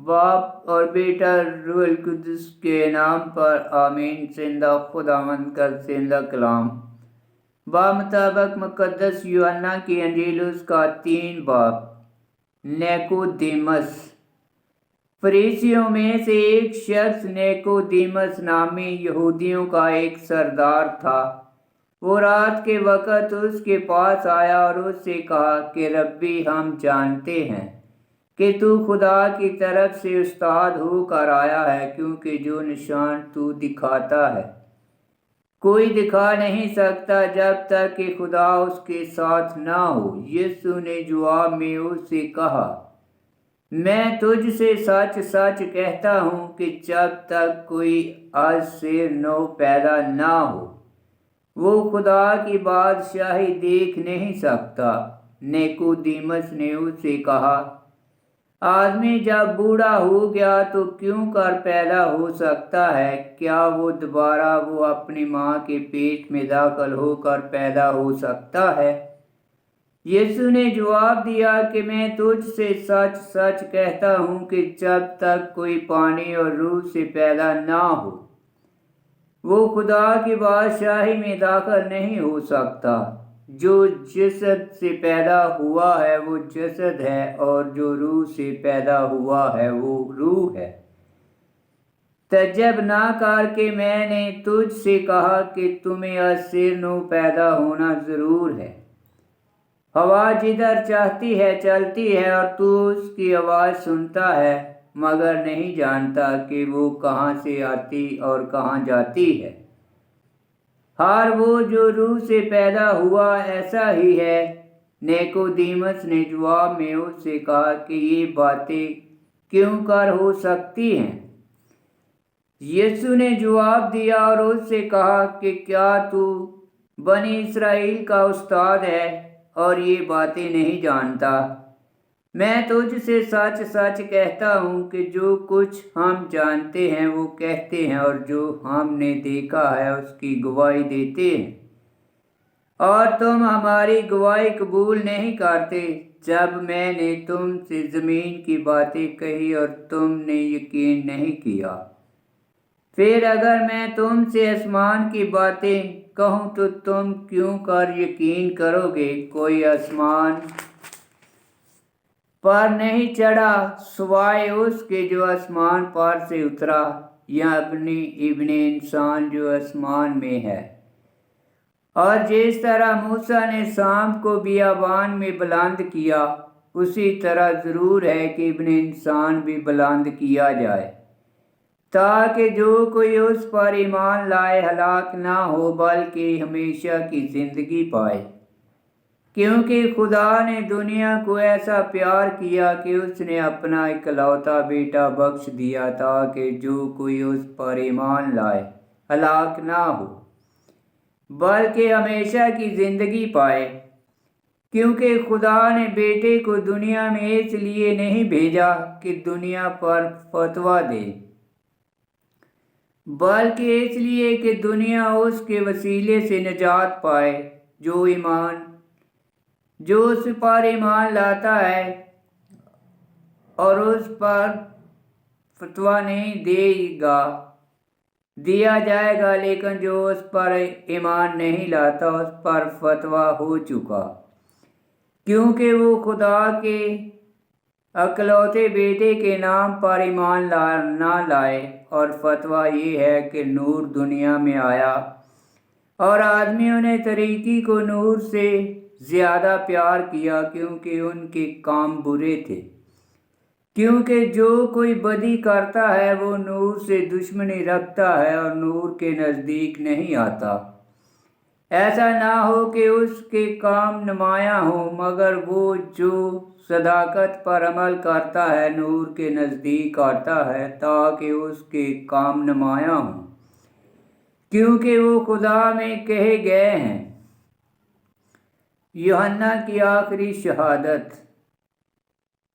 باپ اور بیٹا روح القدس کے نام پر آمین۔ زندہ خداوند کا زندہ کلام بامطابق مقدس یوحنا کی انجیل اس کا 3 باب۔ نیکودیمس۔ فریسیوں میں سے ایک شخص نیکودیمس نامی یہودیوں کا ایک سردار تھا۔ وہ رات کے وقت اس کے پاس آیا اور اس سے کہا کہ ربی، ہم جانتے ہیں کہ تو خدا کی طرف سے استاد ہو کر آیا ہے، کیونکہ جو نشان تو دکھاتا ہے کوئی دکھا نہیں سکتا جب تک کہ خدا اس کے ساتھ نہ ہو۔ یسوع نے جواب میں اس سے کہا، میں تجھ سے سچ سچ کہتا ہوں کہ جب تک کوئی از سے نو پیدا نہ ہو وہ خدا کی بادشاہی دیکھ نہیں سکتا۔ نیکودیمس نے اس سے کہا، آدمی جب بوڑھا ہو گیا تو کیوں کر پیدا ہو سکتا ہے؟ کیا وہ دوبارہ اپنی ماں کے پیٹ میں داخل ہو کر پیدا ہو سکتا ہے؟ یسوع نے جواب دیا کہ میں تجھ سے سچ سچ کہتا ہوں کہ جب تک کوئی پانی اور روح سے پیدا نہ ہو وہ خدا کی بادشاہی میں داخل نہیں ہو سکتا۔ جو جسد سے پیدا ہوا ہے وہ جسد ہے، اور جو روح سے پیدا ہوا ہے وہ روح ہے۔ تعجب نہ کر کہ میں نے تجھ سے کہا کہ تمہیں از سے نو پیدا ہونا ضرور ہے۔ ہوا جدھر چاہتی ہے چلتی ہے اور تو اس کی آواز سنتا ہے، مگر نہیں جانتا کہ وہ کہاں سے آتی اور کہاں جاتی ہے۔ ہر وہ جو روح سے پیدا ہوا ایسا ہی ہے۔ نیکودیمس نے جواب میں اس سے کہا کہ یہ باتیں کیوں کر ہو سکتی ہیں؟ یسوع نے جواب دیا اور اس سے کہا کہ کیا تو بنی اسرائیل کا استاد ہے اور یہ باتیں نہیں جانتا؟ میں تجھ سے سچ سچ کہتا ہوں کہ جو کچھ ہم جانتے ہیں وہ کہتے ہیں، اور جو ہم نے دیکھا ہے اس کی گواہی دیتے ہیں، اور تم ہماری گواہی قبول نہیں کرتے۔ جب میں نے تم سے زمین کی باتیں کہی اور تم نے یقین نہیں کیا، پھر اگر میں تم سے آسمان کی باتیں کہوں تو تم کیوں کر یقین کرو گے؟ کوئی آسمان پر نہیں چڑھا سوائے اس کے جو آسمان پر سے اترا، یا ابن انسان جو آسمان میں ہے۔ اور جس طرح موسیٰ نے سانپ کو بیابان میں بلند کیا، اسی طرح ضرور ہے کہ ابن انسان بھی بلند کیا جائے، تاکہ جو کوئی اس پر ایمان لائے ہلاک نہ ہو بلکہ ہمیشہ کی زندگی پائے۔ کیونکہ خدا نے دنیا کو ایسا پیار کیا کہ اس نے اپنا اکلوتا بیٹا بخش دیا، تاکہ جو کوئی اس پر ایمان لائے ہلاک نہ ہو بلکہ ہمیشہ کی زندگی پائے۔ کیونکہ خدا نے بیٹے کو دنیا میں اس لیے نہیں بھیجا کہ دنیا پر فتویٰ دے، بلکہ اس لیے کہ دنیا اس کے وسیلے سے نجات پائے۔ جو اس پر ایمان لاتا ہے اور اس پر فتویٰ نہیں دیا جائے گا، لیکن جو اس پر ایمان نہیں لاتا اس پر فتویٰ ہو چکا، کیونکہ وہ خدا کے اکلوتے بیٹے کے نام پر ایمان نہ لائے۔ اور فتویٰ یہ ہے کہ نور دنیا میں آیا اور آدمیوں نے تاریکی کو نور سے زیادہ پیار کیا، کیونکہ ان کے کام برے تھے۔ کیونکہ جو کوئی بدی کرتا ہے وہ نور سے دشمنی رکھتا ہے اور نور کے نزدیک نہیں آتا، ایسا نہ ہو کہ اس کے کام نمایاں ہوں، مگر وہ جو صداقت پر عمل کرتا ہے نور کے نزدیک آتا ہے تاکہ اس کے کام نمایاں ہوں، کیونکہ وہ خدا میں کہے گئے ہیں۔ یوحنا کی آخری شہادت۔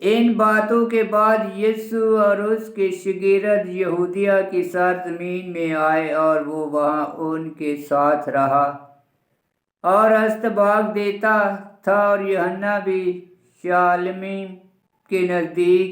ان باتوں کے بعد یسوع اور اس کے شاگرد یہودیہ کی سرزمین میں آئے، اور وہ وہاں ان کے ساتھ رہا اور استباغ دیتا تھا، اور یوحنا بھی شالمیم کے نزدیک